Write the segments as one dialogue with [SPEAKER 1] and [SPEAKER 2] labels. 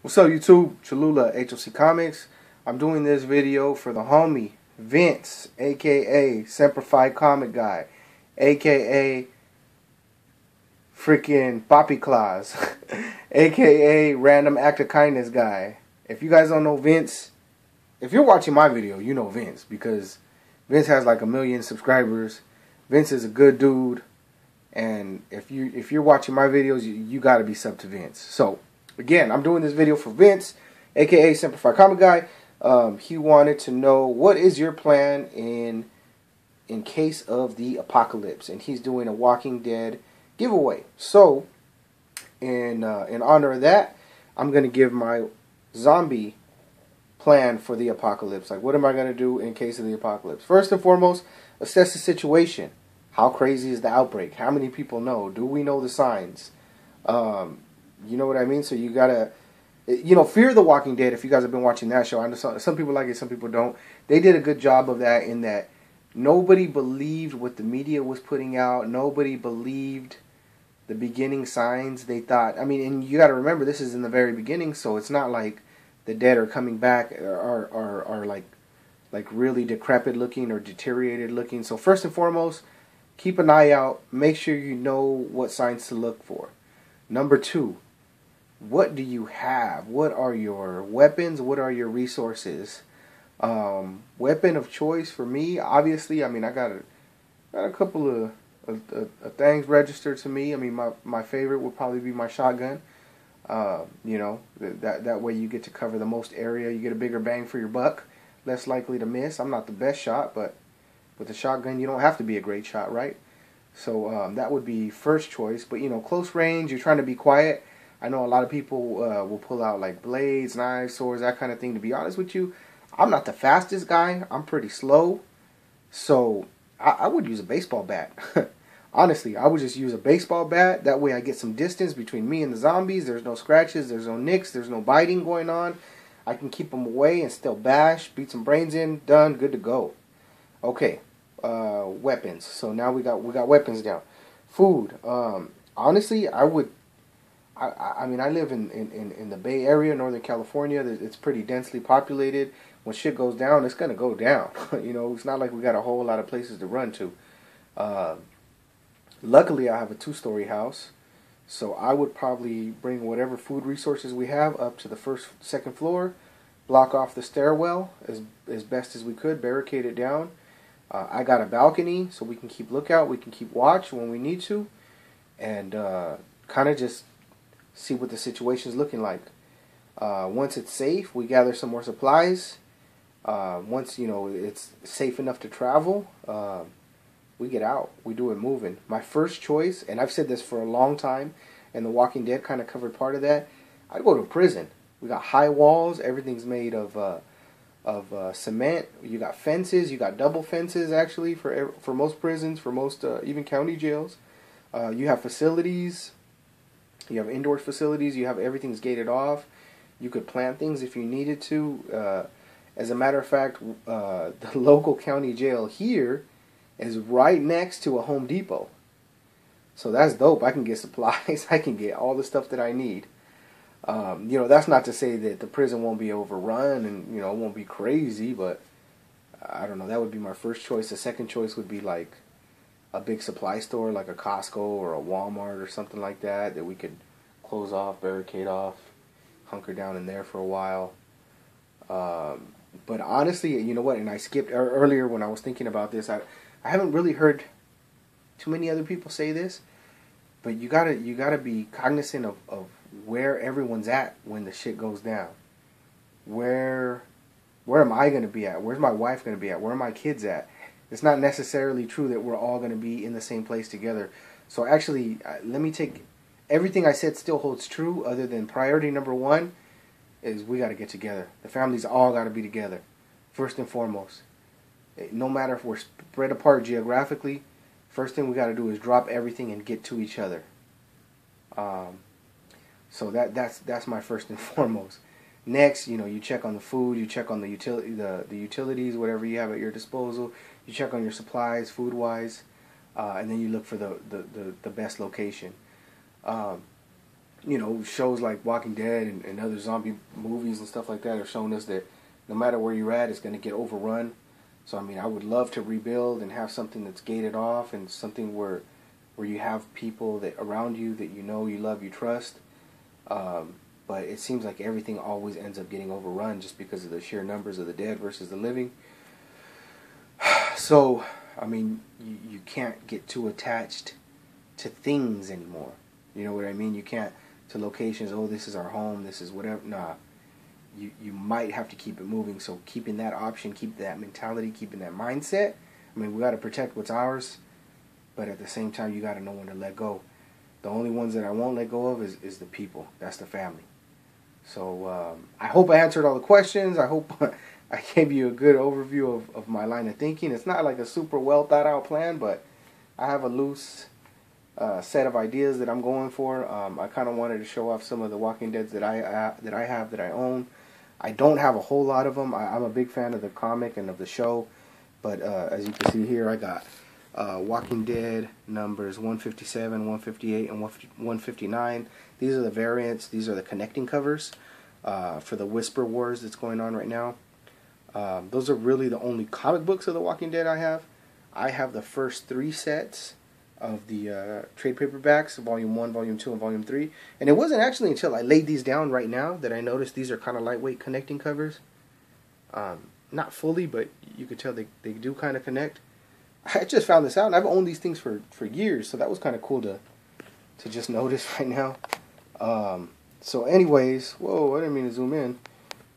[SPEAKER 1] What's up, YouTube? Cholula HOC Comics. I'm doing this video for the homie Vince, aka Semper Comic Guy, aka freaking Poppy Claus, aka Random Act of Kindness Guy. If you guys don't know Vince, if you're watching my video, you know Vince because Vince has like 1 million subscribers. Vince is a good dude, and if you're watching my videos, you got to be sub to Vince. So again, I'm doing this video for Vince, aka Simplified Comic Guy. He wanted to know what is your plan in case of the apocalypse, and he's doing a Walking Dead giveaway. So, in honor of that, I'm gonna give my zombie plan for the apocalypse. Like, what am I gonna do in case of the apocalypse? First and foremost, assess the situation. How crazy is the outbreak? How many people know? Do we know the signs? You know what I mean? So you gotta, Fear the Walking Dead. If you guys have been watching that show, I know some people like it, some people don't. They did a good job of that in that nobody believed what the media was putting out. Nobody believed the beginning signs. They thought, I mean, and you got to remember, this is in the very beginning, so it's not like the dead are coming back are like really decrepit looking or deteriorated looking. So first and foremost, keep an eye out. Make sure you know what signs to look for. Number two, what do you have? What are your weapons? What are your resources? Weapon of choice for me, obviously, I mean, I got a couple of things registered to me. I mean, my favorite would probably be my shotgun. That way you get to cover the most area. You get a bigger bang for your buck. Less likely to miss. I'm not the best shot, but with the shotgun, you don't have to be a great shot, right? So that would be first choice. But, close range, you're trying to be quiet. I know a lot of people will pull out like blades, knives, swords, that kind of thing. To be honest with you, I'm not the fastest guy. I'm pretty slow. So I would use a baseball bat. Honestly, I would just use a baseball bat. That way I get some distance between me and the zombies. There's no scratches. There's no nicks. There's no biting going on. I can keep them away and still bash, beat some brains in. Done. Good to go. Okay. Weapons. So now we got weapons down. Food. Honestly, I mean, I live in the Bay Area, Northern California. It's pretty densely populated. When shit goes down, it's going to go down. It's not like we got a whole lot of places to run to. Luckily, I have a 2-story house. So I would probably bring whatever food resources we have up to the second floor. Block off the stairwell as best as we could. Barricade it down. I got a balcony so we can keep lookout. We can keep watch when we need to. And kind of just see what the situation is looking like. Once it's safe, we gather some more supplies. Once it's safe enough to travel, we get out. We do it moving. My first choice, and I've said this for a long time, and The Walking Dead kind of covered part of that. I'd go to a prison. We got high walls. Everything's made of cement. You got fences. You got double fences actually for most prisons, for most even county jails. You have facilities. You have indoor facilities. You have everything's gated off. You could plant things if you needed to. As a matter of fact, the local county jail here is right next to a Home Depot. So that's dope. I can get supplies. I can get all the stuff that I need. That's not to say that the prison won't be overrun and, it won't be crazy, but I don't know. That would be my first choice. The second choice would be like a big supply store like a Costco or a Walmart or something like that we could close off, barricade off, hunker down in there for a while. But honestly, you know what? And I skipped earlier when I was thinking about this. I haven't really heard too many other people say this, but you gotta be cognizant of where everyone's at when the shit goes down. Where am I gonna be at? Where's my wife gonna be at? Where are my kids at? It's not necessarily true that we're all going to be in the same place together. So actually, let me take everything I said still holds true, other than priority number one is we got to get together. The families all got to be together, first and foremost. No matter if we're spread apart geographically, first thing we got to do is drop everything and get to each other. So that's my first and foremost. Next, you check on the food, you check on the utilities, whatever you have at your disposal. You check on your supplies, food-wise, and then you look for the best location. you know, shows like Walking Dead and other zombie movies and stuff like that have shown us that no matter where you're at, it's going to get overrun. So I mean, I would love to rebuild and have something that's gated off, and something where you have people that around you that you know, you love, you trust. But it seems like everything always ends up getting overrun just because of the sheer numbers of the dead versus the living. So I mean, you can't get too attached to things anymore. You know what I mean? You can't, to locations, oh, this is our home, this is whatever. Nah. You might have to keep it moving. So keeping that option, keep that mentality, keeping that mindset. I mean, we got to protect what's ours, but at the same time, you got to know when to let go. The only ones that I won't let go of is the people. That's the family. So I hope I answered all the questions. I hope I gave you a good overview of my line of thinking. It's not like a super well thought out plan, but I have a loose set of ideas that I'm going for. I kind of wanted to show off some of the Walking Deads that I own. I don't have a whole lot of them. I'm a big fan of the comic and of the show, but as you can see here, I got Walking Dead numbers 157, 158, and 159. These are the variants. These are the connecting covers for the Whisper Wars that's going on right now. Those are really the only comic books of the Walking Dead I have. I have the first 3 sets of the trade paperbacks, Volume 1, Volume 2, and Volume 3. And it wasn't actually until I laid these down right now that I noticed these are kind of lightweight connecting covers. Not fully, but you could tell they do kind of connect. I just found this out, and I've owned these things for years, so that was kind of cool to just notice right now. So anyways, whoa, I didn't mean to zoom in.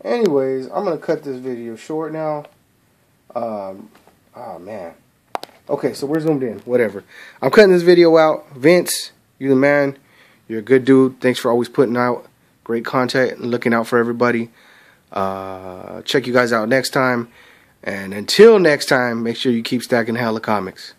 [SPEAKER 1] Anyways, I'm going to cut this video short now. Oh, man. Okay, so we're zoomed in. Whatever. I'm cutting this video out. Vince, you the man. You're a good dude. Thanks for always putting out great content and looking out for everybody. Check you guys out next time. And until next time, make sure you keep stacking hella comics.